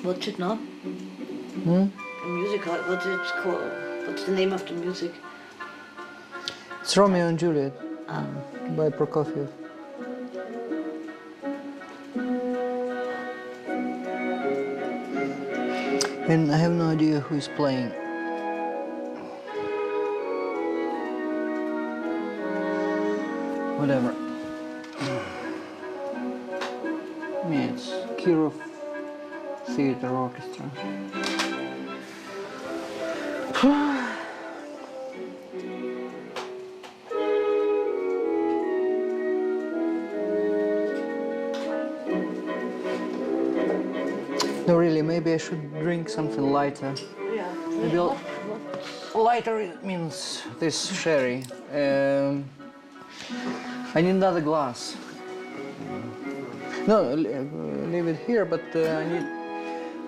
What's it now? Hmm? The music, what's it called? What's the name of the music? It's Romeo and Juliet by Prokofiev. And I have no idea who is playing. Whatever. Yeah, it's Kirov Theater Orchestra. No, really, maybe I should drink something lighter. Yeah. Maybe lighter means this sherry. I need another glass. No, leave it here, but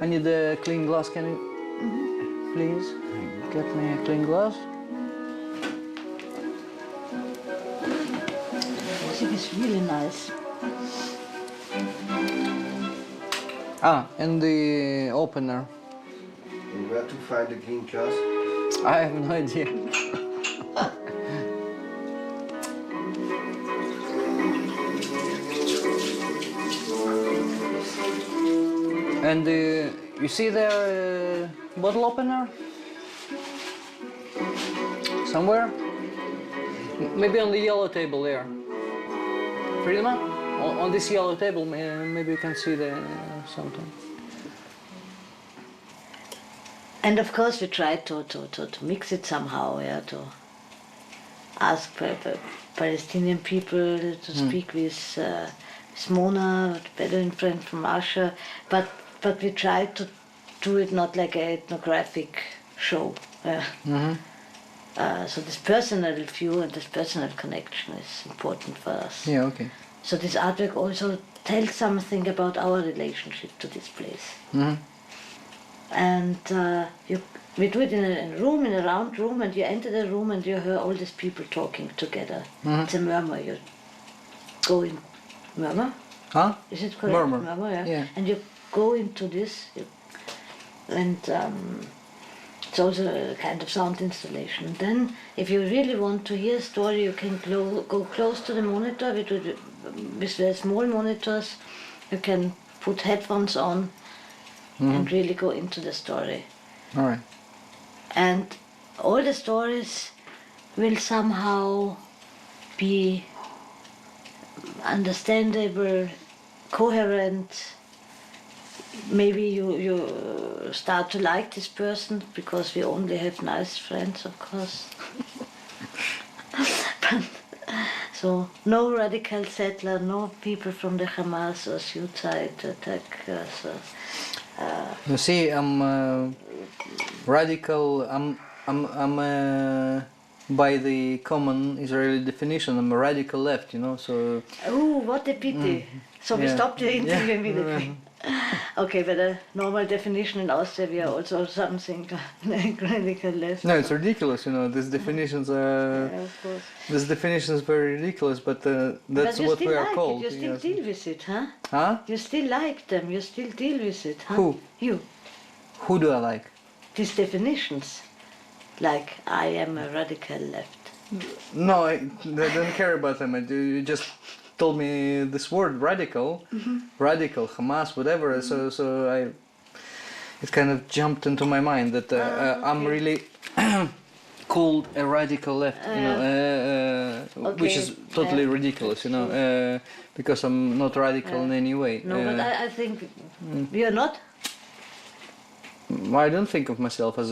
I need a clean glass. Can you please get me a clean glass? I think it's really nice. Ah, and the opener. And where to find the clean glass? I have no idea. And you see there bottle opener? Somewhere? Maybe on the yellow table there. Friedman? On this yellow table, maybe you can see the something. And of course we try to mix it somehow, yeah, to ask Palestinian people to speak with Mona, the Bedouin friend from Russia, but we try to do it not like an ethnographic show. So this personal view and this personal connection is important for us. Yeah, okay. So this artwork also tells something about our relationship to this place. And we do it in a room, in a round room, and you enter the room and you hear all these people talking together. It's a murmur. You go in murmur. Huh? Is it correct? Murmur. Yeah. Yeah. And you go into this, and it's also a kind of sound installation. And then, if you really want to hear a story, you can go close to the monitor. With the small monitors, you can put headphones on and really go into the story. All right. And all the stories will somehow be understandable, coherent. Maybe you start to like this person because we only have nice friends, of course. But, so no radical settler, no people from the Hamas or suicide attack. You see, I'm radical. I'm by the common Israeli definition. I'm a radical left. You know, so. Oh, what a pity! So we Yeah. stopped the interview Yeah. immediately. Okay, but a normal definition in Austria, we are also something like radical left. No, it's ridiculous. You know, these definitions are. Yeah, of course. This definition is very ridiculous, but that's But you what still we are like called. it, you still yes. deal with it, huh? Huh? You still like them, you still deal with it, huh? Who? You. Who do I like? These definitions, like I am a radical left. No, I don't care about them. You just told me this word, radical, radical, Hamas, whatever. So it kind of jumped into my mind that I'm really called a radical left, you know, which is totally ridiculous, you know, because I'm not radical in any way. No, but I think you're not. I don't think of myself as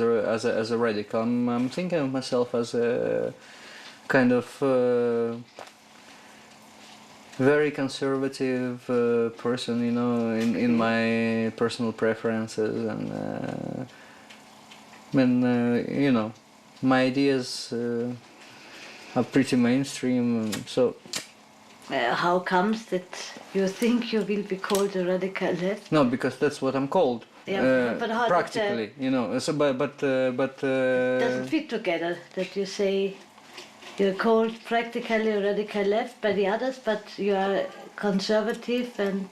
a radical. I'm thinking of myself as a kind of very conservative person, you know, in my personal preferences, and you know, my ideas are pretty mainstream. So How comes that you think you will be called a radical left? no, because that's what I'm called. Yeah, but how practically, you know. So, but doesn't fit together that you say you're called practically a radical left by the others, but you are conservative and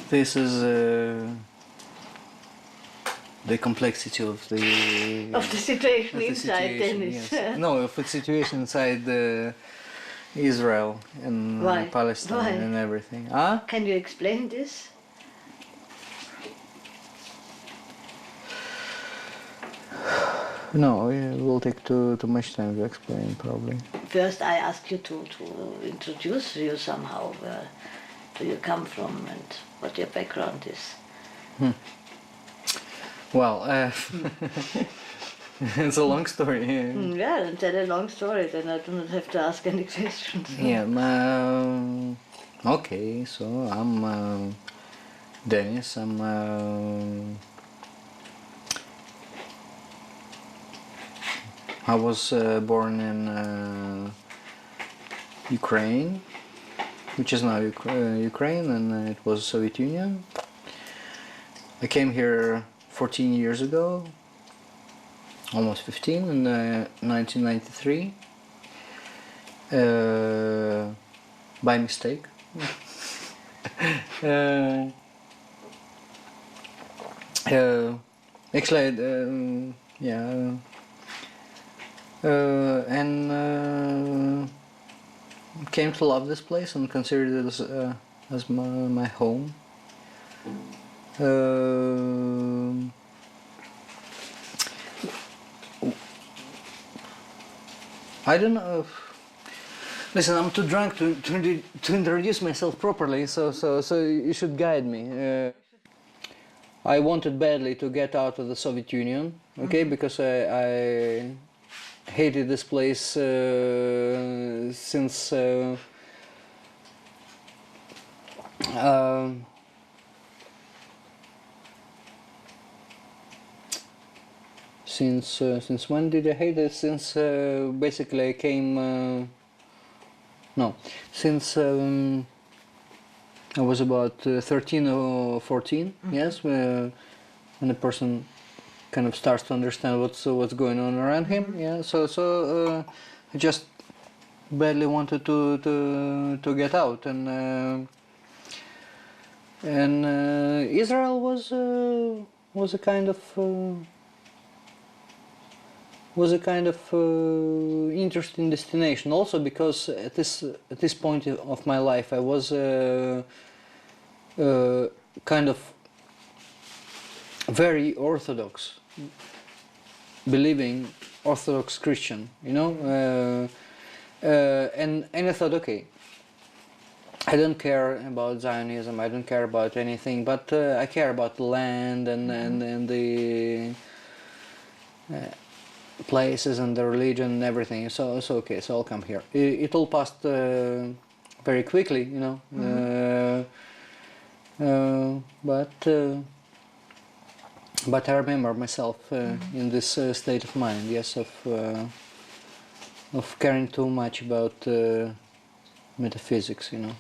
This is the complexity of the situation of the inside situation, Dennis. yes. No, of the situation inside Israel and Why? Palestine Why? and everything. Huh? Can you explain this? No, it will take too much time to explain, probably. First, I ask you to introduce you somehow. Where do you come from and what your background is? Well, it's a long story. Yeah, and tell a long story, then I do not have to ask any questions. Yeah, okay, so I'm Dennis. I was born in Ukraine, which is now Ukraine, and it was Soviet Union. I came here 14 years ago, almost 15, in 1993, by mistake. Actually, yeah. And came to love this place and considered it as my home. I don't know. Listen, I'm too drunk to introduce myself properly, so you should guide me. I wanted badly to get out of the Soviet Union, okay, because I hated this place since since when did I hate it? Since basically I came. No, since I was about 13 or 14. Yes, when a person kind of starts to understand what's going on around him. Yeah, so I just badly wanted to get out, and Israel was a kind of interesting destination. Also because at this point of my life I was kind of very orthodox, believing Orthodox Christian, you know, and I thought, okay, I don't care about Zionism, I don't care about anything, but I care about the land and the places and the religion and everything. So okay, so I'll come here. It all passed very quickly, you know, but I remember myself in this state of mind, yes, of caring too much about metaphysics, you know.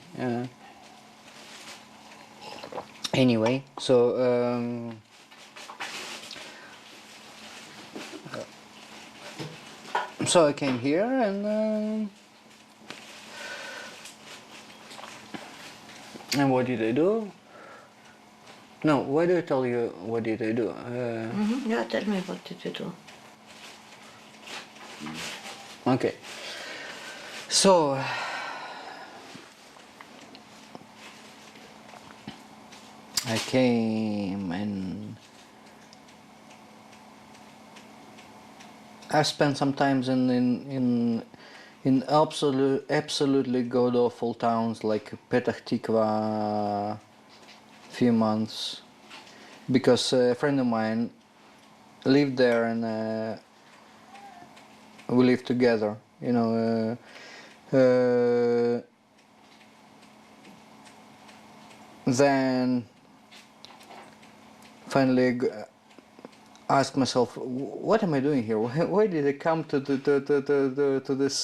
Anyway, so I came here, and what did I do? No, why do I tell you what did I do? Yeah, tell me, what did you do? Okay, so I came and I spent some times in absolutely god awful towns like Petah Tikva, few months, because a friend of mine lived there, and we lived together, you know. Then finally ask myself, what am I doing here? Why did I come to this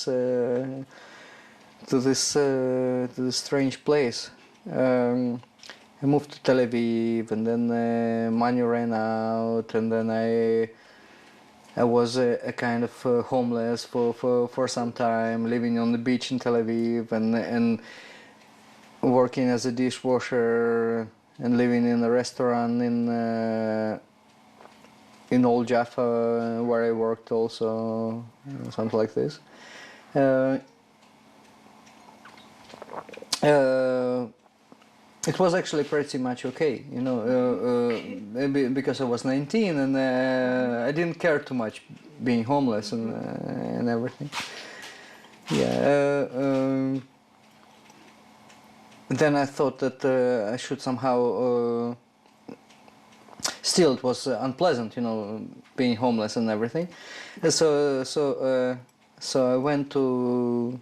strange place? I moved to Tel Aviv, and then money ran out, and then I was a kind of homeless for some time, living on the beach in Tel Aviv, and working as a dishwasher and living in a restaurant in Old Jaffa where I worked also, something like this. It was actually pretty much okay, you know, maybe because I was 19 and I didn't care too much being homeless and everything. Yeah. Then I thought that I should somehow. Still, it was unpleasant, you know, being homeless and everything. So I went to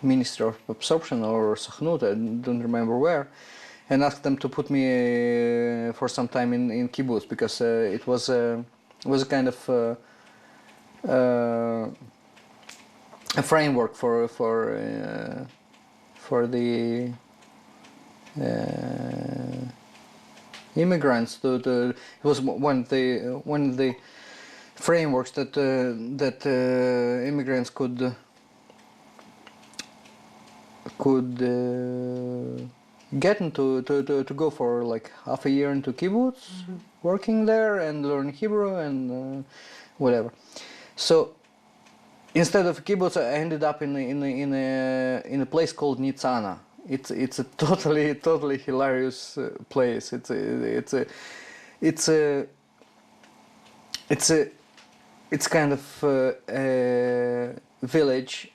Ministry of Absorption or Sakhnut, I don't remember where, and asked them to put me for some time in kibbutz, because it was a kind of a framework for the immigrants. It was one of the frameworks that immigrants could get into to go for like half a year into kibbutz, working there and learn Hebrew and whatever. So instead of kibbutz, I ended up in a place called Nitzana. It's a totally hilarious place. It's kind of a village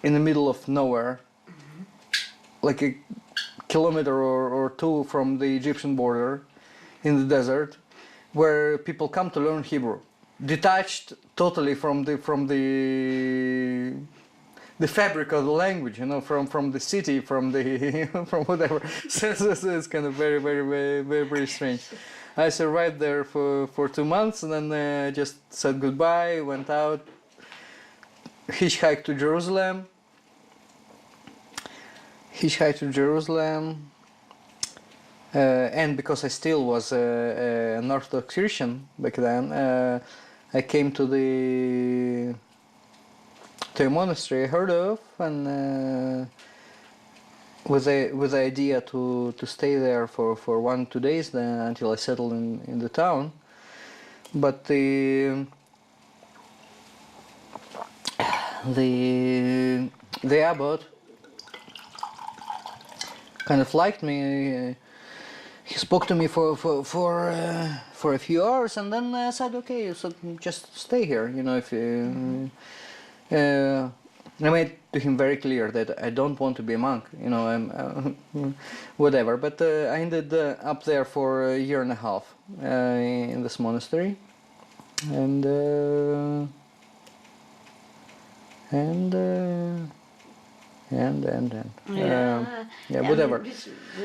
in the middle of nowhere, like a kilometer or two from the Egyptian border, in the desert, where people come to learn Hebrew, detached totally from the fabric of the language, you know, from the city, from the from whatever. So it's kind of very strange. I survived there for 2 months, and then just said goodbye, went out, hitchhiked to Jerusalem. And because I still was an Orthodox Christian back then, I came to a monastery I heard of, and with the idea to stay there for 1-2 days then, until I settled in the town. But the abbot kind of liked me. He spoke to me for a few hours, and then said, "Okay, so just stay here. You know, if I made to him very clear that I don't want to be a monk. You know, I'm whatever." But I ended up there for a year and a half in this monastery, and whatever.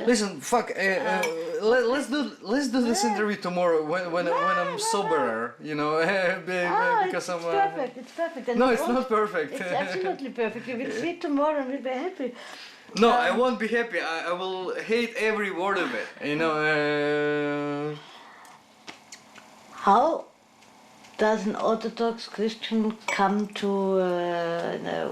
Listen, fuck. Let's do this interview tomorrow when I'm soberer. You know, because I'm. Perfect. It's perfect. And No, it's not perfect. It's absolutely perfect. We will meet tomorrow and we'll be happy. No, I won't be happy. I will hate every word of it. You know. How does an Orthodox Christian come to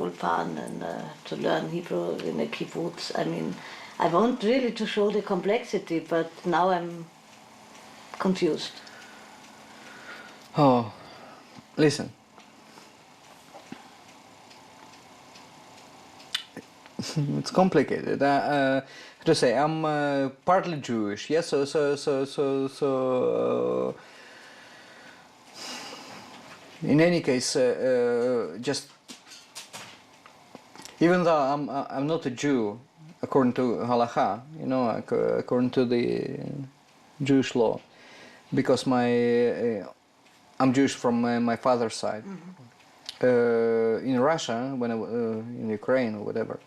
Ulpan and to learn Hebrew in a kibbutz? I mean, I want really to show the complexity, but now I'm confused. Oh, listen. It's complicated. To say, I'm partly Jewish. Yes, so. In any case, just even though I'm not a Jew according to halakha, you know, according to the Jewish law, because I'm Jewish from my father's side. In Russia, when in Ukraine or whatever,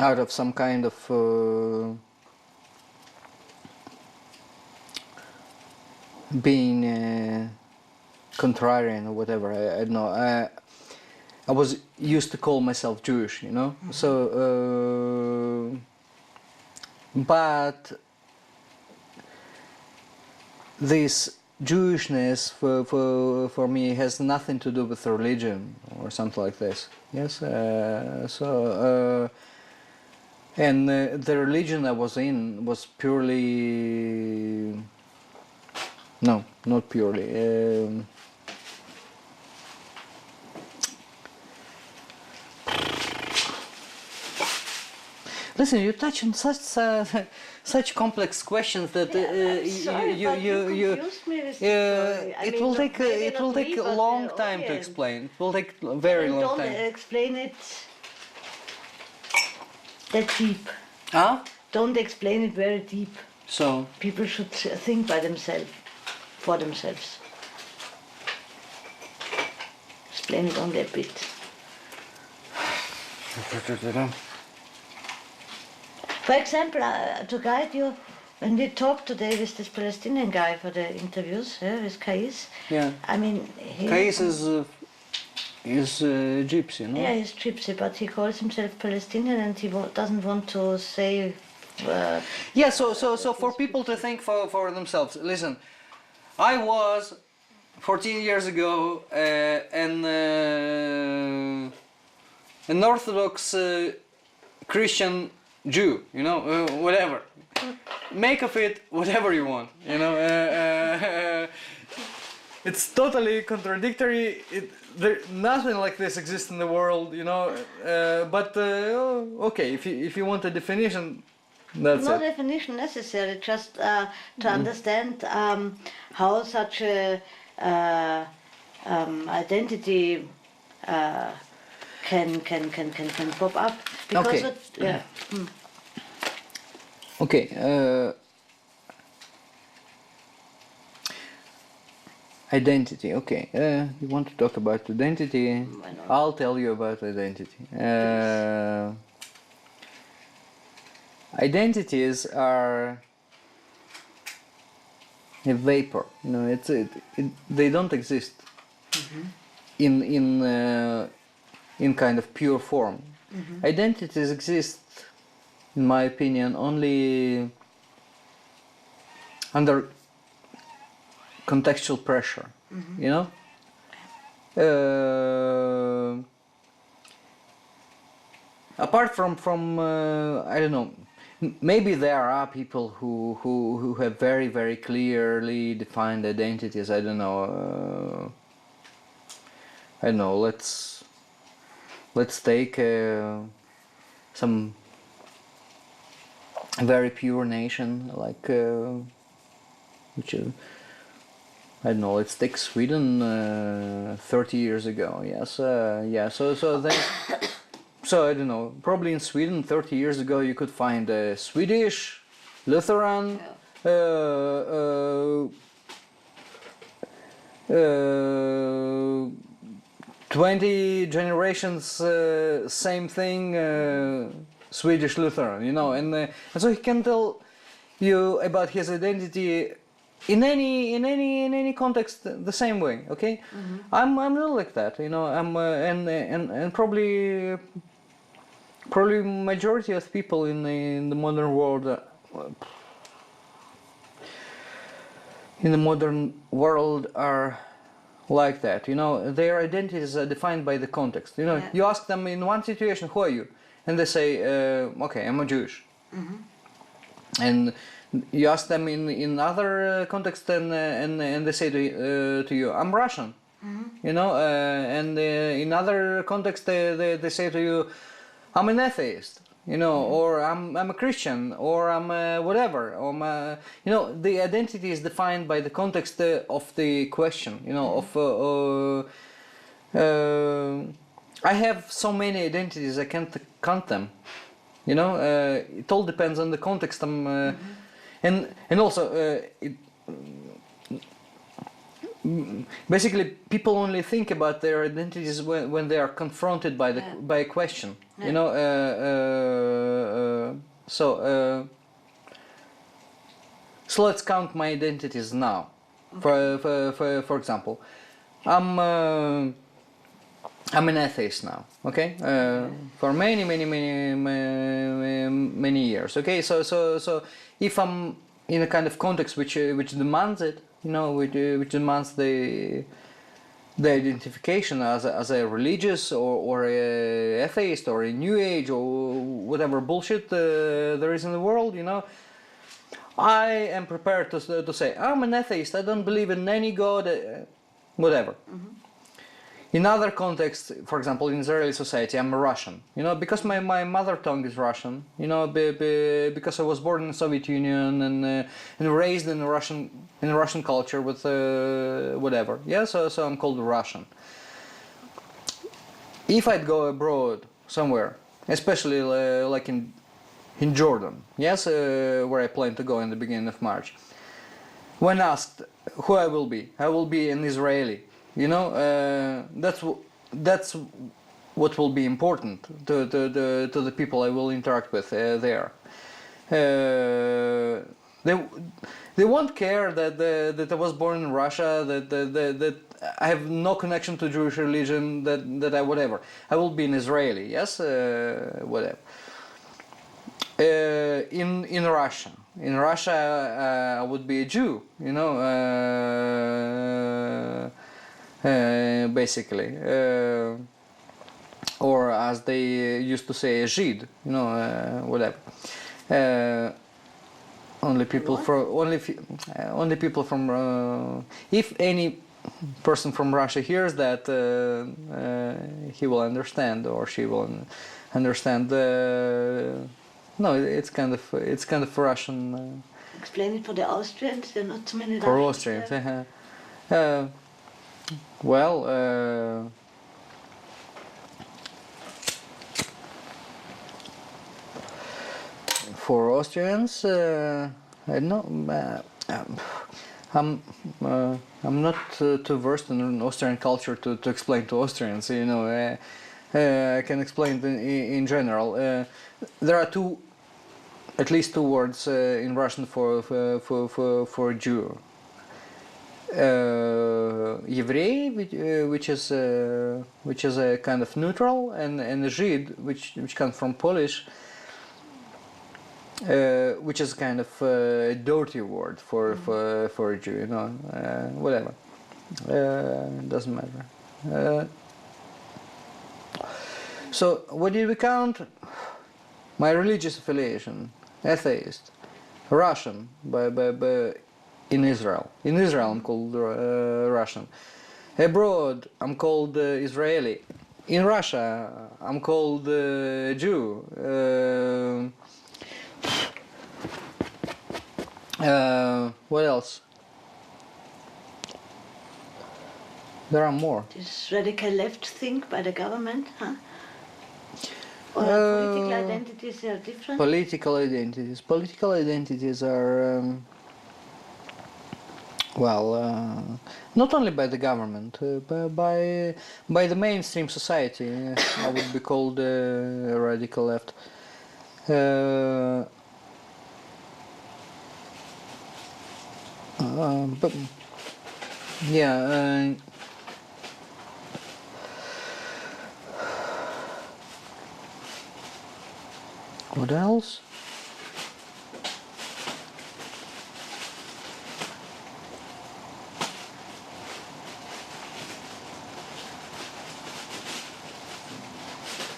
out of some kind of being contrarian or whatever, I don't know. I was used to call myself Jewish, you know. So, but this Jewishness for me has nothing to do with religion or something like this. Yes, and the religion I was in was purely, no, not purely. Listen, you touch on such complex questions that you confused me with the story. I it mean, will not- take maybe it not will me, take a but long the time to audience. explain. It will take a very long Don't time. explain it that deep. Huh? Don't explain it very deep. So People should think by themselves, for themselves. Explain it only a bit. For example, to guide you, when we talked today with this Palestinian guy for the interviews, with Kais, yeah, I mean, he, Kais is gypsy, no? yeah, he's gypsy, but he calls himself Palestinian and he doesn't want to say. Yeah, so for people to think for themselves, listen, I was 14 years ago an Orthodox Christian Jew, you know, whatever. Make of it whatever you want, you know. It's totally contradictory. Nothing like this exists in the world, you know. But okay, if you want a definition, that's No it. definition necessary, just to understand how such a identity can pop up. Because Okay. yeah. Okay. Identity. Okay. You want to talk about identity? Why not? I'll tell you about identity. Identities are a vapor. You know, they don't exist in kind of pure form. Identities exist, in my opinion, only under contextual pressure. You know. Apart from I don't know. Maybe there are people who have very clearly defined identities. I don't know. Let's take some very pure nation like which I don't know. Let's take Sweden 30 years ago. Yes, yeah. So then. So I don't know, probably in Sweden 30 years ago you could find a Swedish, Lutheran, 20 generations, same thing, Swedish Lutheran, you know, and so he can tell you about his identity in any context the same way. Okay, I'm not like that, you know. I'm and probably majority of people in the modern world are like that, you know. Their identities are defined by the context, you know. Yeah. You ask them in one situation, who are you, and they say okay, I'm a Jewish. And you ask them in other context and they say to you, I'm Russian. You know, and in other context they say to you, I'm an atheist, you know, or I'm a Christian, or I'm whatever, or you know, the identity is defined by the context of the question, you know, I have so many identities I can't count them, you know. It all depends on the context. And also basically people only think about their identities when they are confronted by a question, you know. So let's count my identities now. For example, I'm an atheist now. Okay, for many years. Okay, so if I'm in a kind of context which demands it, you know, which demands the identification as a religious or a atheist or a new age or whatever bullshit there is in the world, you know. I am prepared to say I'm an atheist. I don't believe in any god, whatever. In other contexts, for example, in Israeli society, I'm a Russian. You know, because my mother tongue is Russian. You know, because I was born in the Soviet Union and raised in Russian culture with whatever. Yeah, so I'm called Russian. If I'd go abroad somewhere, especially like in Jordan, yes, where I plan to go in the beginning of March. When asked who I will be an Israeli. You know, that's what will be important to the people I will interact with there. They won't care that I was born in Russia, that I have no connection to Jewish religion, that I whatever. I will be an Israeli, yes, whatever. In Russia. In Russia, I would be a Jew, you know, basically. Or as they used to say, a Žid, you know, whatever. Only people from if any person from Russia hears that, he will understand, or she will understand. No, it's kind of Russian. Explain it for the Austrians. There are not so many For Russians Austrians, there. well. For Austrians, I don't know. I'm not too versed in Austrian culture to explain to Austrians. You know, I can explain in general. There are at least two words in Russian for Jew. Еврей, which is a kind of neutral, and Žid, which comes from Polish. Which is kind of a dirty word for a Jew, you know, whatever. Doesn't matter. So what did we count? My religious affiliation: atheist, Russian, by in Israel. In Israel, I'm called Russian. Abroad, I'm called Israeli. In Russia, I'm called Jew. What else? There are more. This radical left thing by the government, huh? Or political identities are different? Political identities. Political identities are, not only by the government, but by the mainstream society. I would be called radical left. But yeah. What else?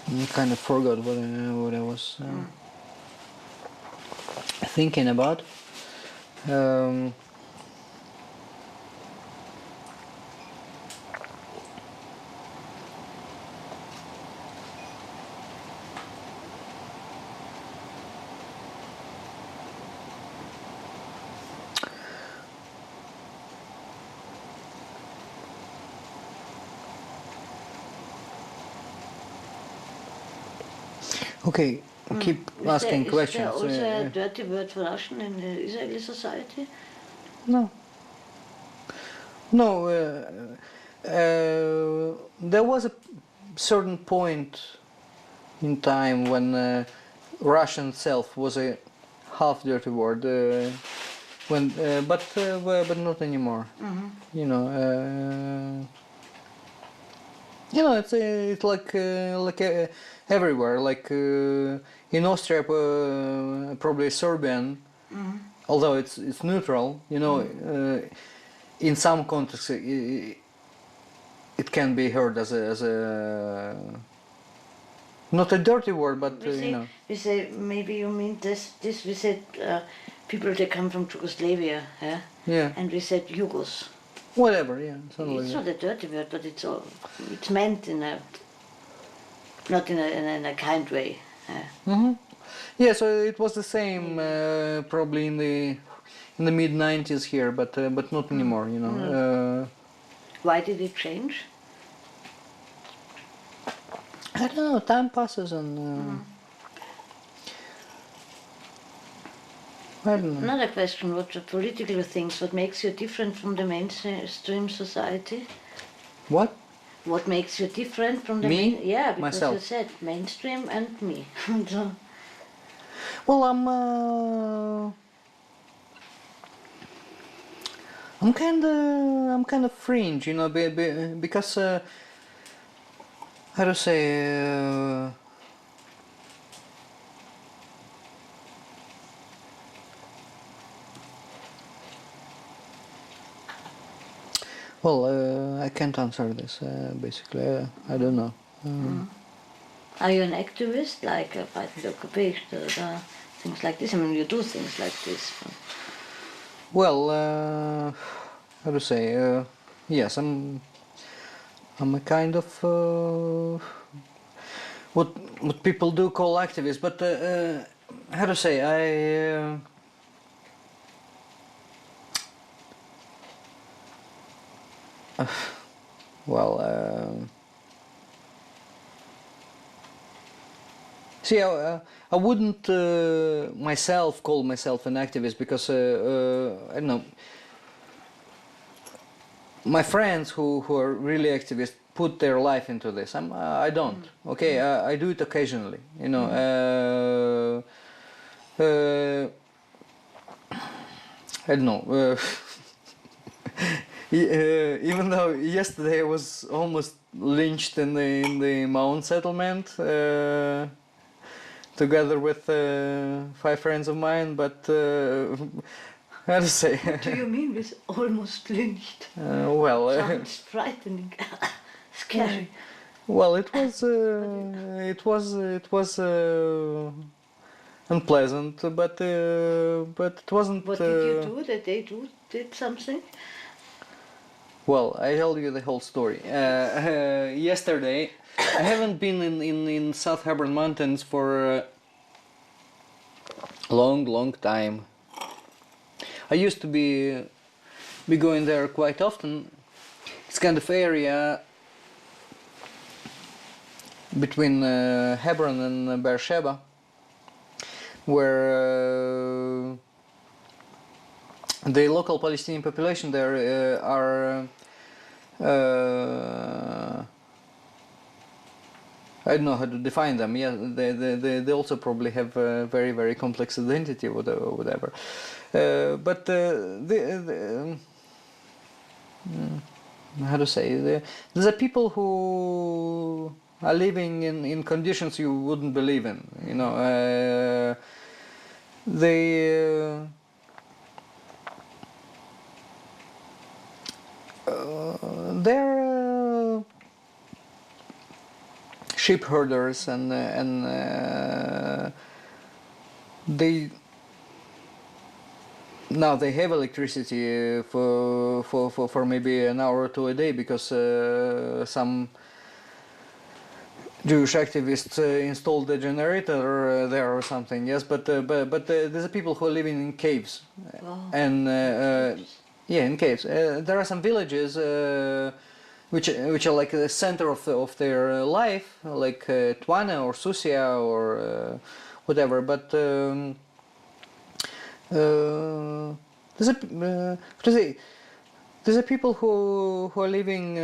I kind of forgot what I was thinking about. Okay, keep asking questions. Is there also a dirty word for Russian in the Israeli society? No. No, there was a certain point in time when Russian itself was a half dirty word, but not anymore. Mm-hmm. It's like everywhere. Like in Austria, probably Serbian, although it's neutral. in some contexts it can be heard as a not a dirty word, but we say maybe you mean this. We said people that come from Yugoslavia, yeah, yeah, and we said Yugos. whatever, yeah, something like It's that. not a dirty word, but it's meant not in a kind way. Mm-hmm. Yeah, so it was the same probably in the mid 90s here, but not anymore, you know. Why did it change? I don't know. Time passes and I don't know. Another question: what the political things? What makes you different from the mainstream society? What? What makes you different from the Me? Yeah, because Myself. you said mainstream and me. So, Well, I'm kind of fringe, you know, because how to say. Well, I can't answer this. Basically, I don't know. are you an activist, like fighting the occupation, things like this? I mean, you do things like this. Well, how to say? Yes, I'm a kind of what people do call activist, but how to say? Well. See, I wouldn't myself call myself an activist because I don't know. My friends who are really activists put their life into this. I don't. Okay, I do it occasionally. You know. I don't know. Even though yesterday I was almost lynched in the Mount settlement. Together with 5 friends of mine, but how to say? What do you mean with almost lynched? Well, Sounds frightening, scary. well, it was unpleasant, but it wasn't. What did you do that they did something? Well, I tell you the whole story. Yesterday, I haven't been in South Hebron Mountains for a long time. I used to be going there quite often. It's kind of area between Hebron and Beersheba, where the local Palestinian population there are I don't know how to define them. Yeah, they also probably have a very complex identity or whatever. But how to say? There's a people who are living in conditions you wouldn't believe in. You know, they're sheep herders and they now they have electricity for maybe an hour or two a day because some Jewish activists installed a generator there or something. Yes, but there's people who are living in caves, and yeah, in caves. There are some villages which are like the center of their life, like Twana or Susia or whatever. But there's a people who are living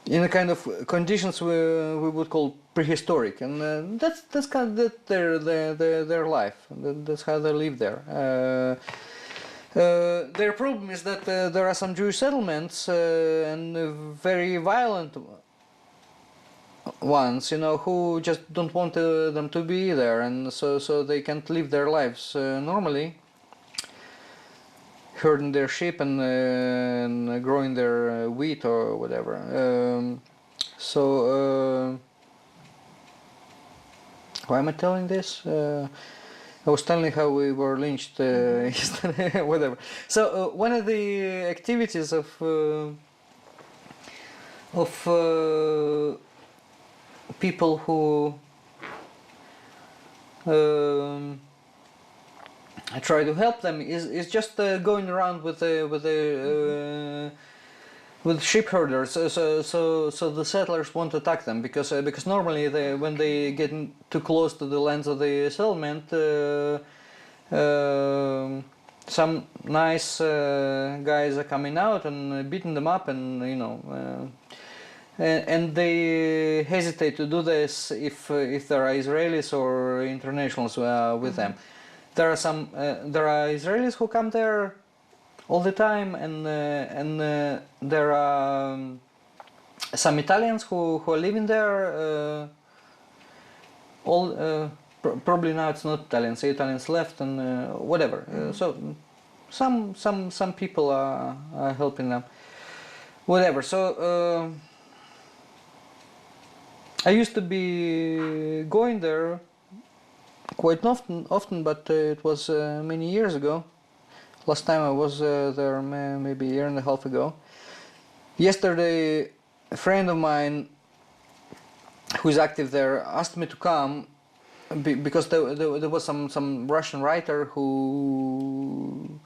in a kind of conditions we would call prehistoric, and that's kind of their life. That's how they live there. Their problem is that there are some Jewish settlements and very violent ones, you know, who just don't want them to be there, and so they can't live their lives normally. herding their sheep and growing their wheat or whatever. Why am I telling this? I was telling how we were lynched yesterday, whatever. So one of the activities of people who I try to help them is just going around with sheep herders, so the settlers won't attack them because normally when they get too close to the lands of the settlement, some nice guys are coming out and beating them up, and and they hesitate to do this if there are Israelis or internationals with them. There are Israelis who come there all the time, and there are some Italians who are living there. Probably now it's not Italians. Italians left and whatever. So some people are helping them. Whatever. So I used to be going there quite often, but it was many years ago. Last time I was there maybe a year and a half ago. Yesterday, a friend of mine who is active there asked me to come because there was some Russian writer who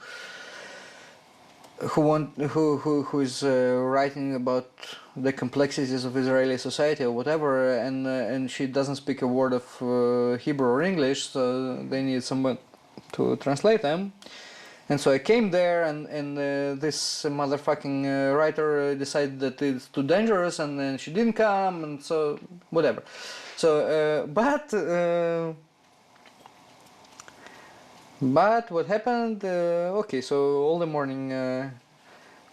is writing about the complexities of Israeli society or whatever, and she doesn't speak a word of Hebrew or English, so they need someone to translate them. And so I came there, and this motherfucking writer decided that it's too dangerous, and then she didn't come, and so whatever. So but what happened? Okay, so all the morning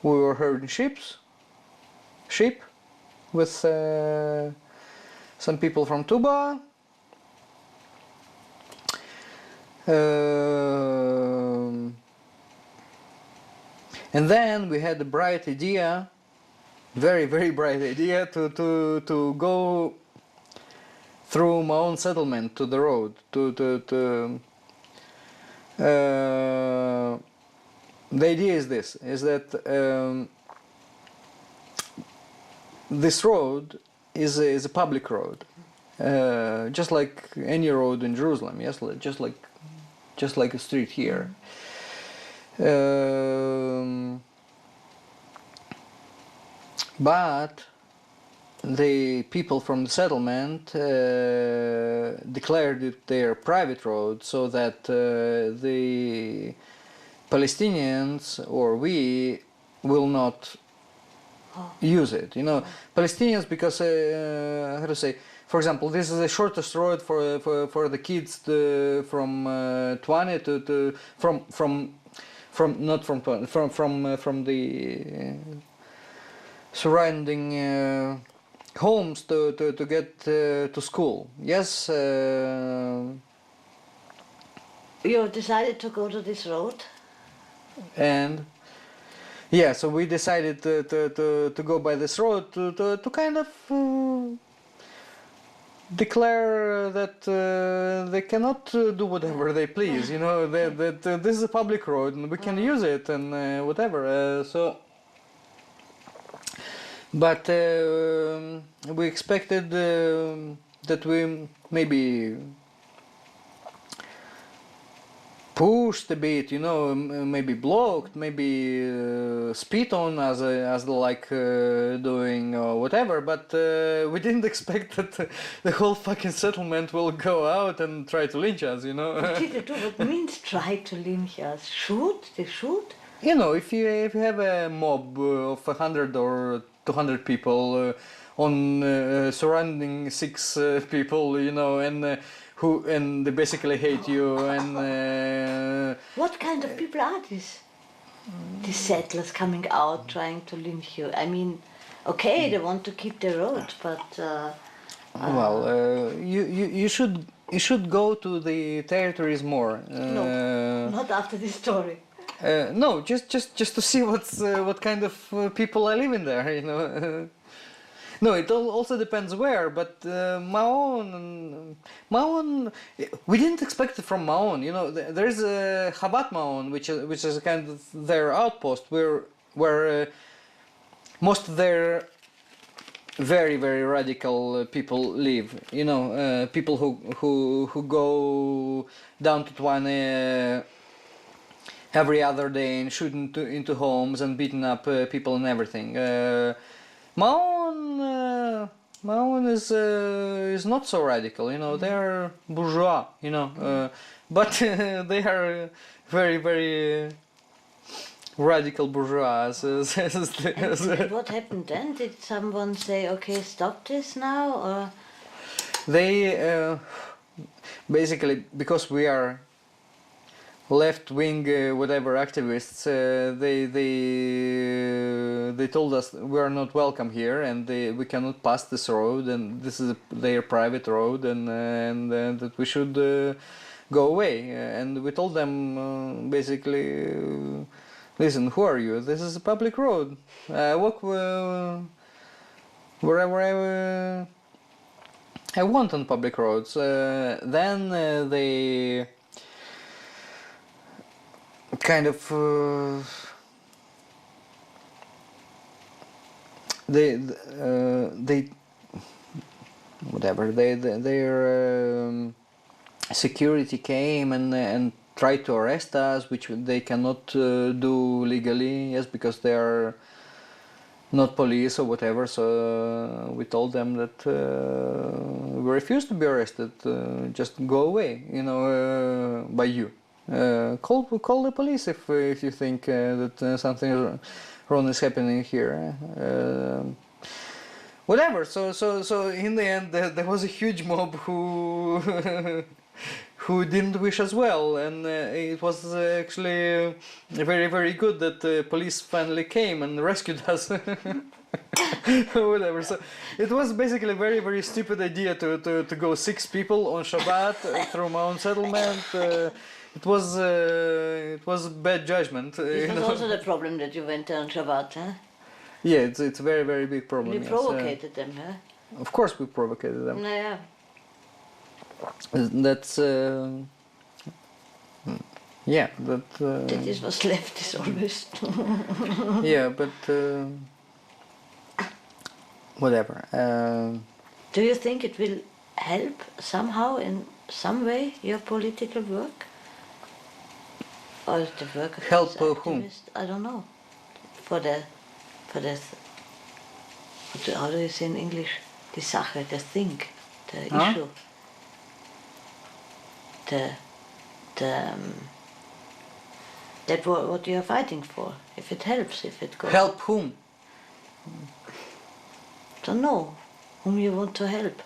we were herding sheep with some people from Tuba. And then we had the bright idea, very bright idea, to go through my own settlement to the road. The idea is this: that this road is a public road, just like any road in Jerusalem. Yes, just like a street here. But the people from the settlement declared it their private road, so that the Palestinians or we will not use it. Palestinians, because how to say? For example, this is the shortest road for the kids from Tuane from the surrounding homes to get to school. Yes. You decided to go to this road? And yeah, so we decided to go by this road to kind of declare that they cannot do whatever they please, that this is a public road and we can use it and whatever. But we expected that we maybe pushed a bit, maybe blocked, maybe spit on as they like doing or whatever, but we didn't expect that the whole fucking settlement will go out and try to lynch us, What did they do? What means try to lynch us? Shoot? They shoot? If you have a mob of 100 or 200 people on surrounding 6 people, and and they basically hate you, and what kind of people are these? These settlers coming out trying to lynch you. I mean, okay, they want to keep the road, but you should go to the territories more. no, not after this story. No, just to see what kind of people are living there, you know. No, it also depends where, but Maon, we didn't expect it from Maon. You know, there's a Chabad Maon, which is a kind of their outpost where most of their very radical people live. You know, people who go down to Twane every other day and shoot into homes and beating up people and everything. Maon is not so radical, you know. They are bourgeois, you know, but they are very radical bourgeois. And what happened then? Did someone say, "Okay, stop this now," or? They basically, because we are left-wing whatever activists, they told us we are not welcome here and we cannot pass this road, and this is their private road, and that we should go away. And we told them basically, listen, who are you? This is a public road. Walk wherever I want on public roads. Then they kind of they whatever their security came and tried to arrest us, which they cannot do legally, yes, because they are not police or whatever. So we told them that we refuse to be arrested. Just go away, you know, by you. Call the police if you think that something wrong is happening here. Whatever. So in the end, there was a huge mob who who didn't wish us well, and it was actually very good that the police finally came and rescued us. Whatever. So it was basically a very stupid idea to go 6 people on Shabbat through Mount Settlement. It was bad judgment. This was also the problem that you went on Shabbat, huh? Yeah, it's a very big problem. You yes. provocated them, huh? Of course, we provocated them. Yeah. That's yeah, but That is what left is always. yeah, but whatever. Do you think it will help somehow in some way your political work? Or the work of Help this whom? activist? I don't know. For the how do you say in English? Die Sache, the thing, the Huh? issue. That what you are fighting for. If it helps, if it goes. Help whom? Don't know whom you want to help.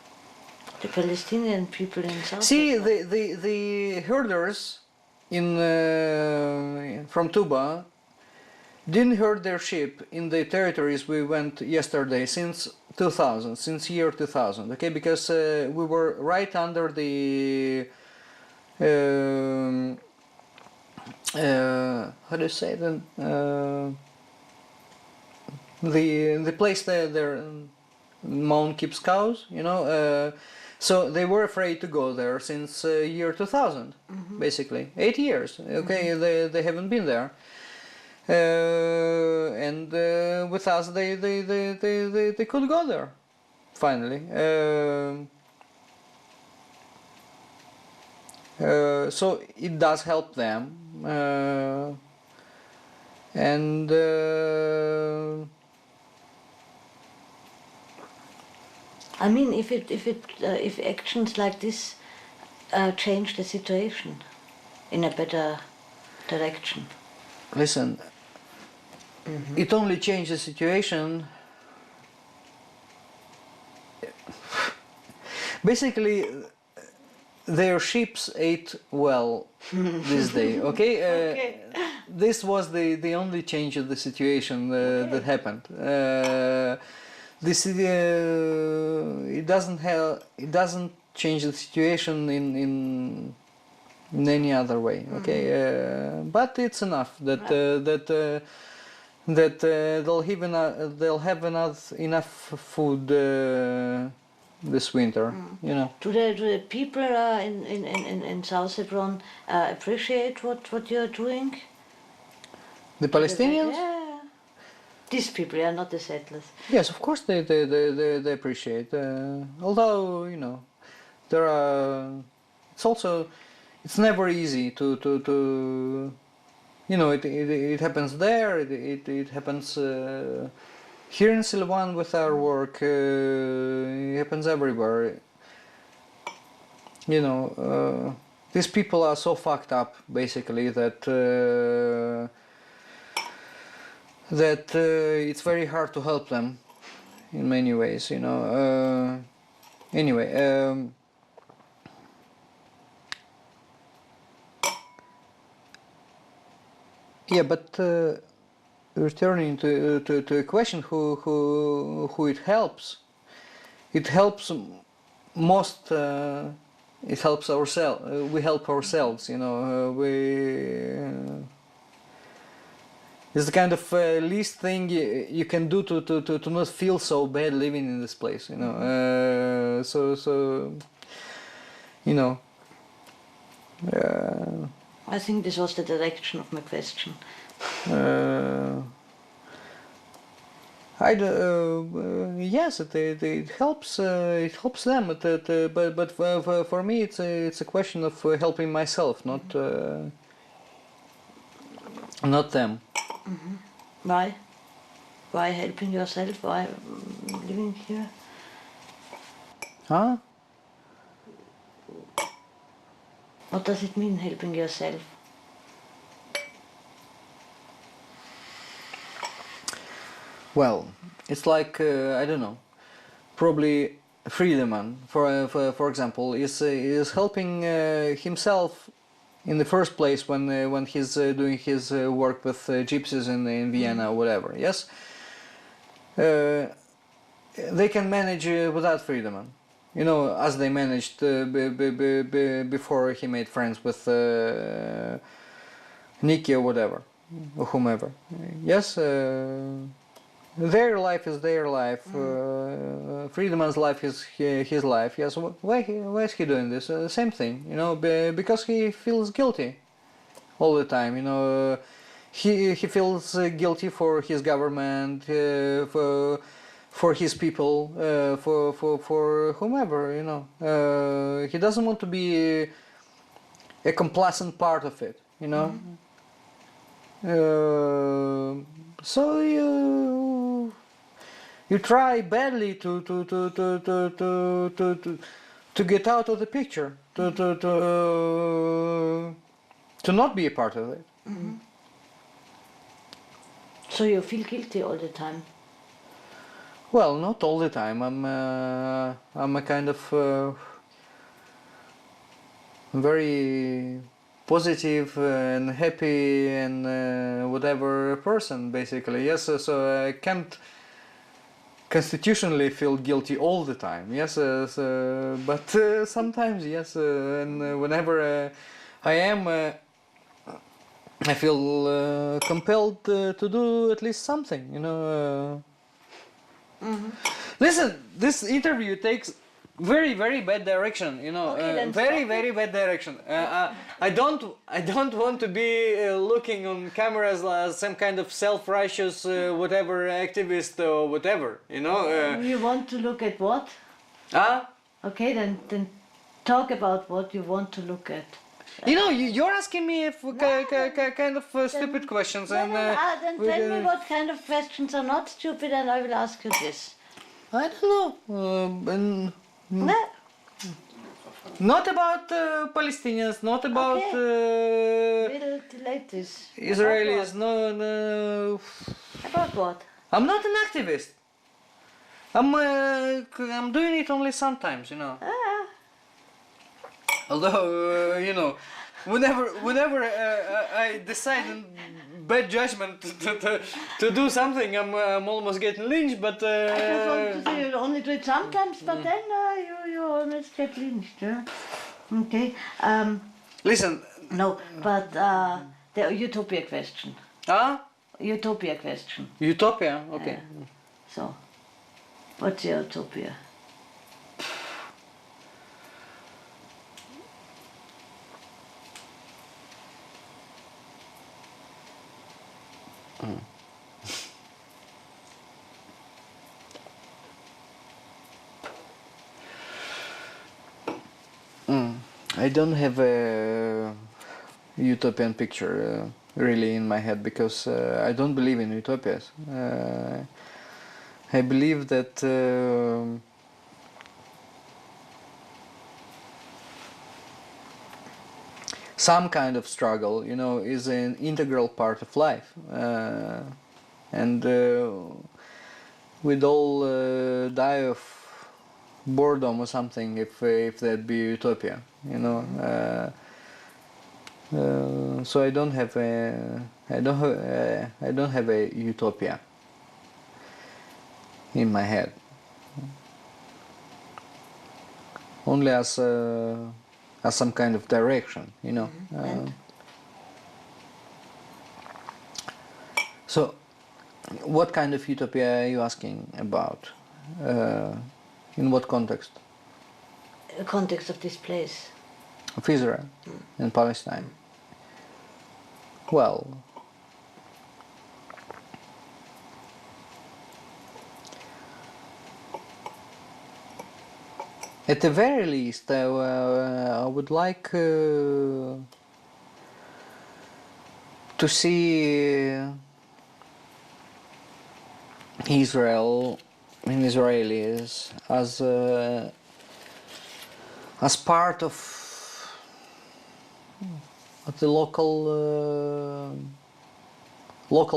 The Palestinian people in South. See, Africa. the herders in from Tuba didn't herd their sheep in the territories we went yesterday since 2000, since year 2000. Okay, because we were right under the how do you say then? The place there Mount keeps cows, you know. So they were afraid to go there since year 2000, basically 8 years. Okay, they haven't been there, and with us they could go there finally. So it does help them, and I mean, if actions like this change the situation in a better direction. listen, it only changed the situation. Basically, their sheep ate well this day. Okay, Okay. this was the only change of the situation that happened. This it doesn't change the situation in any other way. Okay, but it's enough that they'll have enough food this winter. You know. Do the people in South Hebron appreciate what you're doing? The Palestinians? Yeah. These people are not the settlers. Yes, of course they appreciate. Although you know, there are. It's never easy to you know, it happens there. It happens here in Silvan with our work. It happens everywhere. You know, these people are so fucked up basically that. It's very hard to help them in many ways, you know. Anyway, yeah, but returning to a question, who it helps most. It helps ourselves. We help ourselves, you know. It's the kind of least thing you can do to not feel so bad living in this place, you know. So you know. I think this was the direction of my question. Yes, it helps. It helps them, but for me, it's a question of helping myself, not them. Mm-hmm. Why? Why helping yourself? Why living here? Huh? What does it mean, helping yourself? Well, it's like I don't know. Probably Friedemann, for example, is helping himself in the first place when he's doing his work with gypsies in Vienna or whatever. Yes, they can manage without Friedemann, you know, as they managed before he made friends with Nikki or whatever, or whomever. Yes. Their life is their life. Friedemann's life is his life. Yes. Why is he doing this? Same thing, you know, because he feels guilty all the time. You know, he feels guilty for his government, for his people, for whomever. You know, he doesn't want to be a complacent part of it. You know. So you try badly to get out of the picture, to not be a part of it. Mm-hmm. So you feel guilty all the time? Well, not all the time. I'm a kind of very positive and happy and whatever person, basically. Yes, so I can't constitutionally feel guilty all the time. Yes, but sometimes, yes, and whenever I am, I feel compelled to do at least something, you know. Listen, this interview takes very bad direction, you know. Okay, very bad direction. I don't want to be looking on cameras as some kind of self-righteous whatever activist or whatever, you know. You want to look at what? Okay, then talk about what you want to look at. You know, you're asking me if kind of stupid questions, Then tell me we- what kind of questions are not stupid, and I will ask you this. I don't know. No? Not about Palestinians, not about We'll delete this. Israelis. No. About what? I'm not an activist. I'm doing it only sometimes, you know. Although you know, whenever I decide in bad judgment to do something, I'm almost getting lynched. But I just want to say you only do it sometimes, but then you almost get lynched. Yeah? Okay. Listen. No, but the utopia question. Utopia question. Utopia. Okay. So, what's your utopia? I don't have a utopian picture really in my head because I don't believe in utopias. I believe that some kind of struggle, is an integral part of life, and we'd all die of boredom or something if that be utopia, so I don't have a utopia in my head, only as some kind of direction, So, what kind of utopia are you asking about? In what context? The context of this place. Of Israel and Palestine. Well, at the very least, I would like to see Israel and Israelis as part of the local,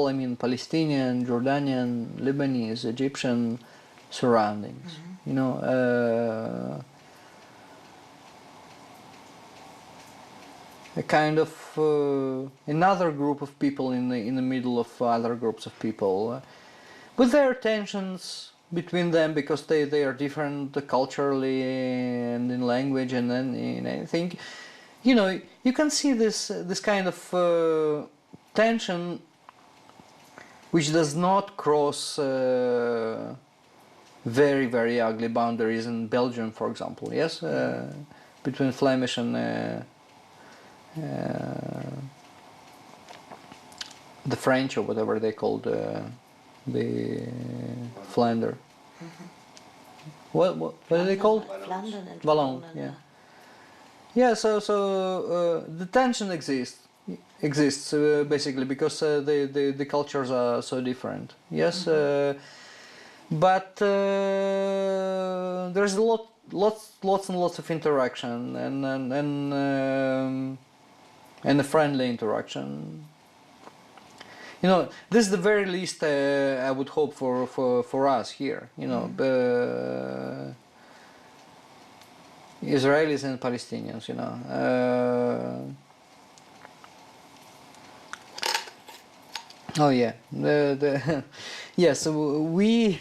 I mean, Palestinian, Jordanian, Lebanese, Egyptian surroundings. A kind of another group of people in the middle of other groups of people, with their tensions between them because they are different culturally and in language, and then I think you can see this kind of tension which does not cross very, very ugly boundaries in Belgium, for example, yes, between Flemish and the French, or whatever they called the Flanders. What are they called? Flandern and Wallon, yeah. Yeah, so the tension exists basically because the cultures are so different. Yes, but there's lots and lots of interaction and a friendly interaction. This is the very least I would hope for us here. Israelis and Palestinians. Oh yeah, yes, we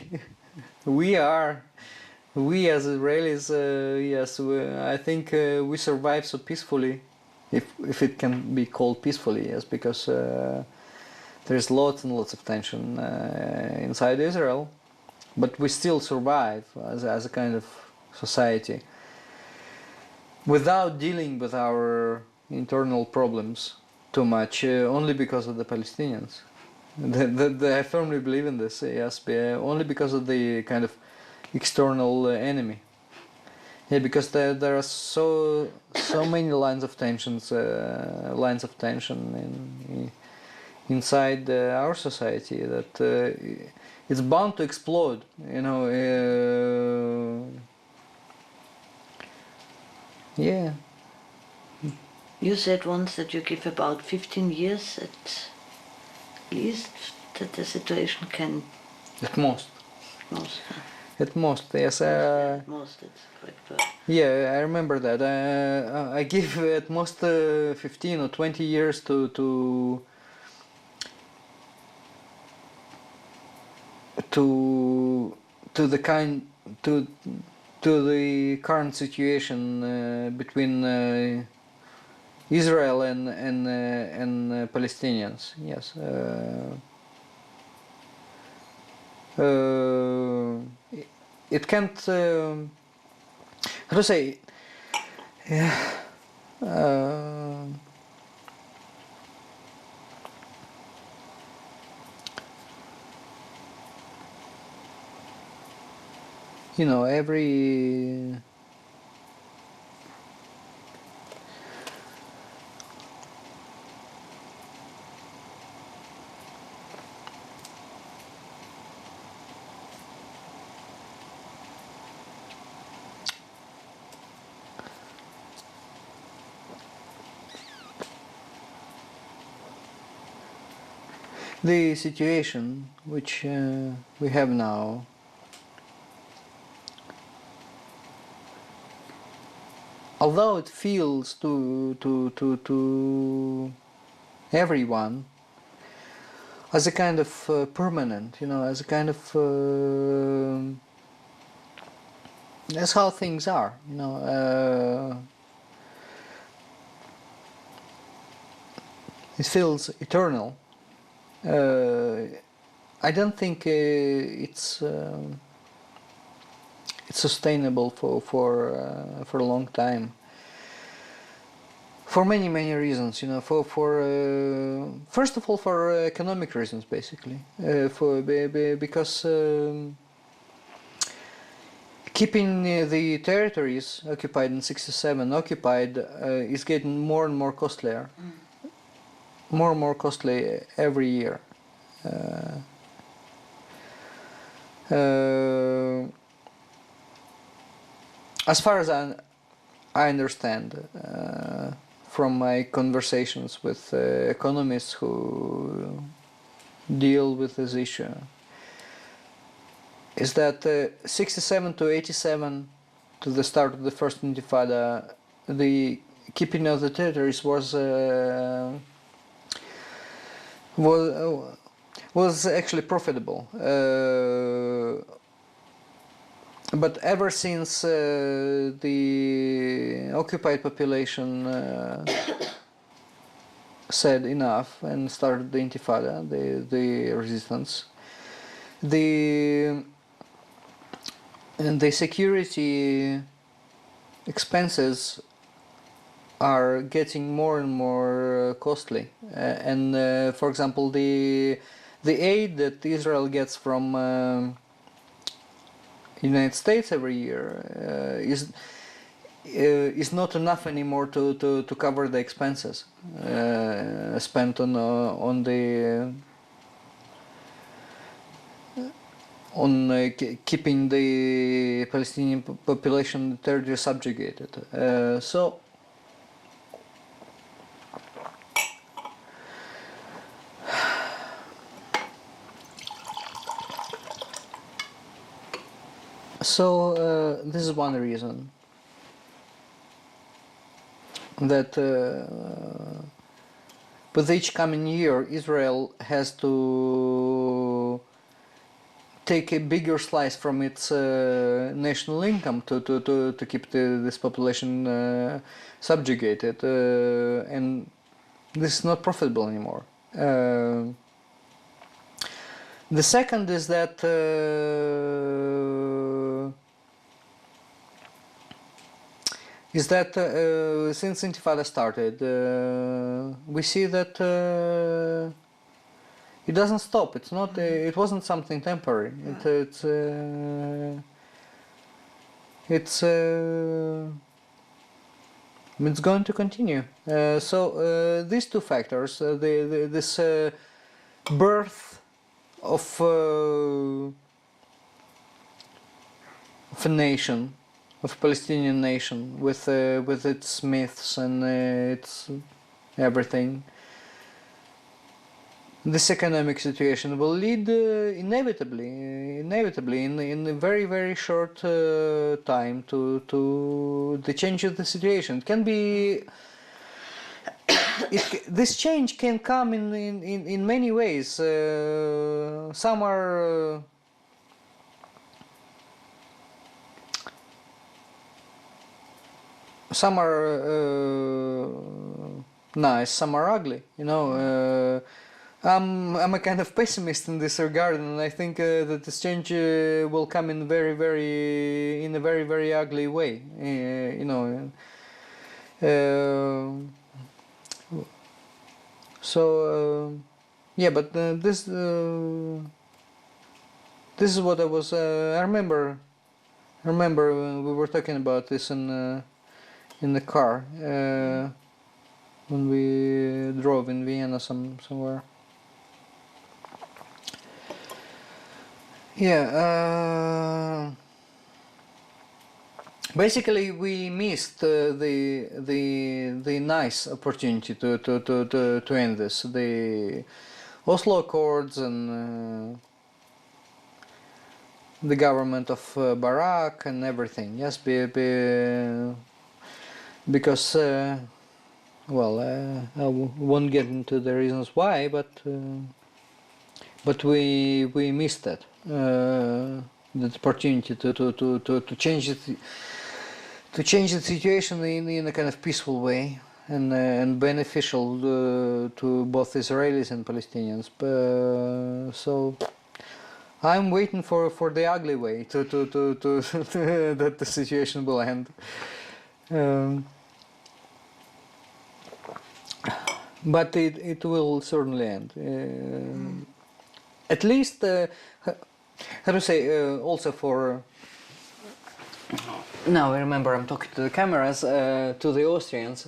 as Israelis, yes, I think we survive so peacefully, if it can be called peacefully, yes, because there's lots and lots of tension inside Israel, but we still survive as a kind of society without dealing with our internal problems too much, only because of the Palestinians. I firmly believe in this, yes, only because of the kind of external enemy. Yeah, because there are so many lines of tension inside our society that it's bound to explode. Yeah. You said once that you give about 15 years at least that the situation can... At most. Most. At most, yes. At most, it's correct word. Yeah, I remember that. I give at most 15 or 20 years to the current situation between Israel and Palestinians. Yes. It can't. How to say? Yeah. You know, every the situation which we have now, although it feels to everyone as a kind of permanent, you know, as a kind of that's how things are, you know. It feels eternal. I don't think it's sustainable for a long time. For many reasons, you know. For first of all, for economic reasons, basically. Because keeping the territories occupied in '67 occupied is getting more and more costlier. More and more costly every year. As far as I understand from my conversations with economists who deal with this issue, is that '67 to '87, to the start of the first Intifada, the keeping of the territories was actually profitable, but ever since the occupied population said enough and started the Intifada, the resistance, the security expenses are getting more and more costly, and for example, the aid that Israel gets from United States every year is not enough anymore to cover the expenses spent on keeping the Palestinian population territory subjugated. So this is one reason that with each coming year Israel has to take a bigger slice from its national income to keep this population subjugated, and this is not profitable anymore. The second is that since Intifada started, we see that it doesn't stop. It's not. It wasn't something temporary. It's going to continue. So these two factors, this birth of a nation, of a Palestinian nation, with its myths and its everything. This economic situation will lead inevitably in a very short time to the change of the situation. It can be. This change can come in many ways. Some are nice, some are ugly. I'm a kind of pessimist in this regard, and I think that this change will come in in a very very ugly way. Yeah, but this is what I was. I remember we were talking about this in the car when we drove in Vienna somewhere. Yeah. Basically, we missed the nice opportunity to end this. The Oslo Accords and the government of Barak and everything. Yes, because well, I won't get into the reasons why, but we missed that opportunity to change it. To change the situation in a kind of peaceful way and beneficial to both Israelis and Palestinians. So I'm waiting for the ugly way to that the situation will end. But it will certainly end. At least, how to say, also for. Now I remember I'm talking to the cameras, to the Austrians.